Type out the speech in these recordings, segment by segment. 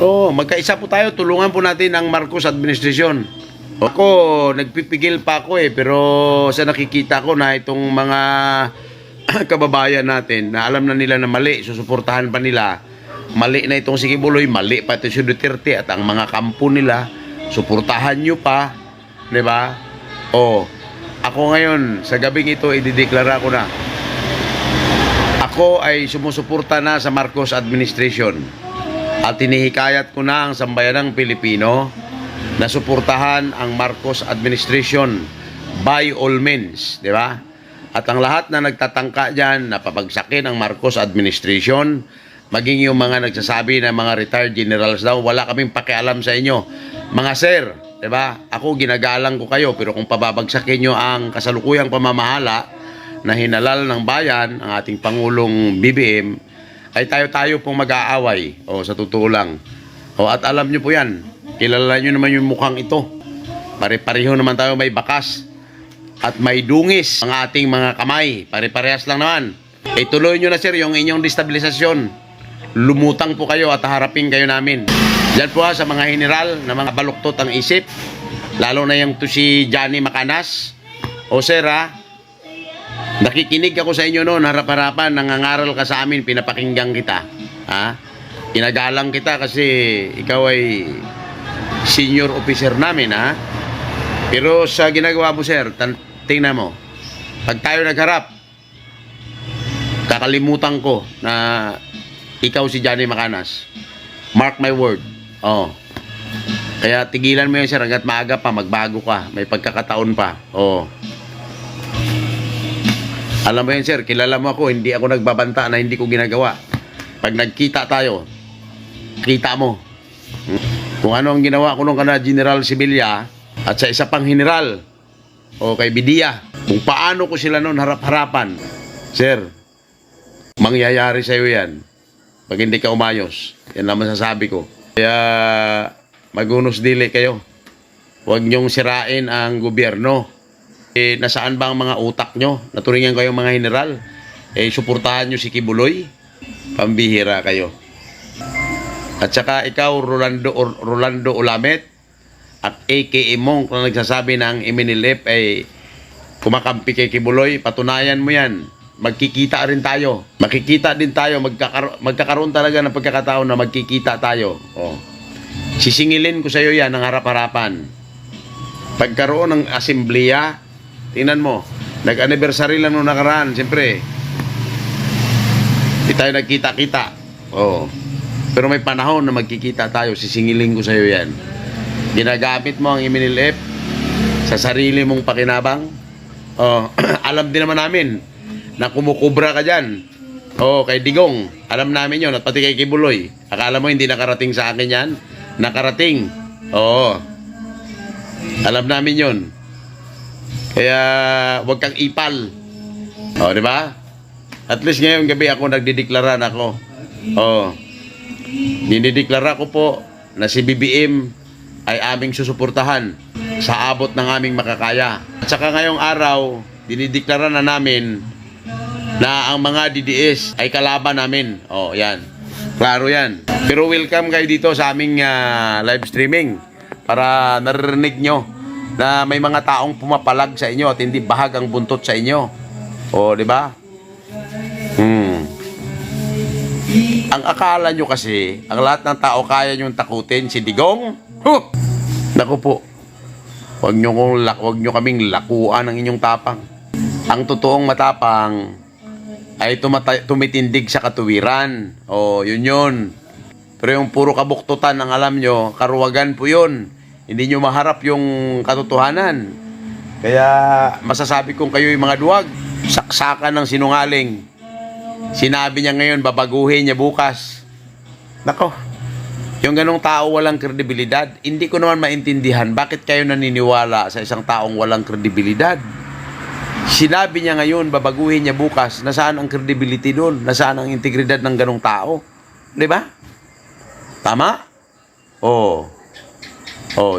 Oo, magkaisa po tayo. Tulungan po natin ang Marcos administration. Ako, nagpipigil pa ako pero sa nakikita ko na itong mga kababayan natin na alam na nila na mali, susuportahan pa nila. Mali na itong si Kibuloy, mali pa ito si Duterte at ang mga kampo nila, suportahan nyo pa. Diba? O, ako ngayon, sa gabing ito, idideklara ko na. Ako ay sumusuporta na sa Marcos administration. At tinihikayat ko na ang sambayanang Pilipino na suportahan ang Marcos administration by all means. Diba? At ang lahat na nagtatangka dyan na papagsakin ang Marcos administration, maging yung mga nagsasabi na mga retired generals daw, wala kaming pakialam sa inyo. Mga sir, diba? Ako ginagalang ko kayo, pero kung pababagsakin nyo ang kasalukuyang pamamahala na hinalal ng bayan, ang ating Pangulong BBM, ay tayo-tayo pong mag-aaway. O, sa totoo lang. O, at alam nyo po yan, kilala nyo naman yung mukhang ito. Pare-pareho naman tayo may bakas at may dungis ang ating mga kamay. Pare-parehas lang naman. Tuloy nyo na sir yung inyong destabilisasyon. Lumutang po kayo at harapin kayo namin. Diyan po sa mga general na mga baluktot ang isip. Lalo na yung to si Johnny Macanas. O sir nakikinig ako sa inyo noon, harap-harapan, nangangaral ka sa amin, pinapakinggan kita. Pinagalang kita kasi ikaw ay senior officer namin Pero sa ginagawa mo sir, tingnan mo. Pag tayo nagharap, kakalimutan ko na ikaw si Johnny Macanas. Mark my word. Kaya tigilan mo yun sir hanggat maaga pa, magbago ka. May pagkakataon pa. Alam mo yun sir, kilala mo ako, hindi ako nagbabanta na hindi ko ginagawa. Pag nagkita tayo, kita mo. Kung ano ang ginawa ko nung kana General Sibilia at sa isa pang general o kay Bidia, kung paano ko sila noon harap-harapan. Sir, mangyayari sa'yo yan pag hindi ka umayos. Yan lang masasabi ko. Kaya magunos dili kayo. Huwag niyong sirain ang gobyerno. Nasaan ba ang mga utak nyo? Naturingan kayong mga general. Suportahan nyo si Kibuloy. Pambihira kayo. At saka ikaw, Rolando Olamet, at A.K.A. Monk na nagsasabi na ang MNLF ay kumakampi kay Kibuloy, patunayan mo yan. Magkikita rin tayo. Makikita din tayo. Magkakaroon talaga ng pagkakataon na magkikita tayo. Sisingilin ko sa iyo yan ng harap-harapan. Pagkaroon ng asembleya, tingnan mo, nag-anniversary lang nung nakaraan, siyempre. Hindi tayo nagkita-kita. Pero may panahon na magkikita tayo, sisingilin ko sa iyo yan. Ginagamit mo ang MNLF sa sarili mong pakinabang. Alam din naman namin na kumukubra ka dyan. Kay Digong, alam namin yun, at pati kay Kibuloy. Akala mo hindi nakarating sa akin yan? Nakarating. Alam namin yun. Kaya wag kang ipal. Di ba? At least ngayong gabi ako nagdideklara na ako. Dinideklara ko po na si BBM ay aming susuportahan sa abot ng aming makakaya. At saka ngayong araw, dinideklara na namin na ang mga DDS ay kalaban namin. Yan. Klaro yan. Pero welcome kayo dito sa aming live streaming para naririnig nyo na may mga taong pumapalag sa inyo at hindi bahag ang buntot sa inyo. Di ba? Ang akala nyo kasi, ang lahat ng tao kaya nyong takutin, si Digong? Naku po. Huwag nyo kaming lakuan ng inyong tapang. Ang totoong matapang ay tumitindig sa katuwiran. Yun. Pero yung puro kabuktutan ang alam nyo, karuwagan po yun. Hindi nyo maharap yung katotohanan. Kaya masasabi kong kayo yung mga duwag. Saksakan ng sinungaling. Sinabi niya ngayon, babaguhin niya bukas. Nako, yung ganong tao walang kredibilidad. Hindi ko naman maintindihan bakit kayo naniniwala sa isang taong walang kredibilidad. Sinabi niya ngayon, babaguhin niya bukas. Nasaan ang credibility doon? Nasaan ang integridad ng ganong tao? Di ba? Tama?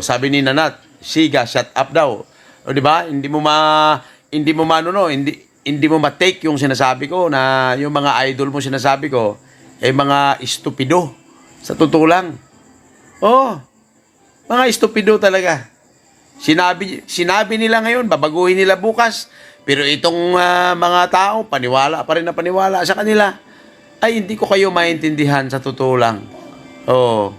Sabi ni Nanat, Siga, shut up daw. Di ba? Hindi mo ma-take yung sinasabi ko na yung mga idol mo sinasabi ko mga estupido. Sa totoo lang. Oh, mga estupido talaga. Sinabi nila ngayon, babaguhin nila bukas. Pero itong mga tao, paniwala pa rin na paniwala sa kanila. Ay, hindi ko kayo maintindihan sa totoo lang. Oh.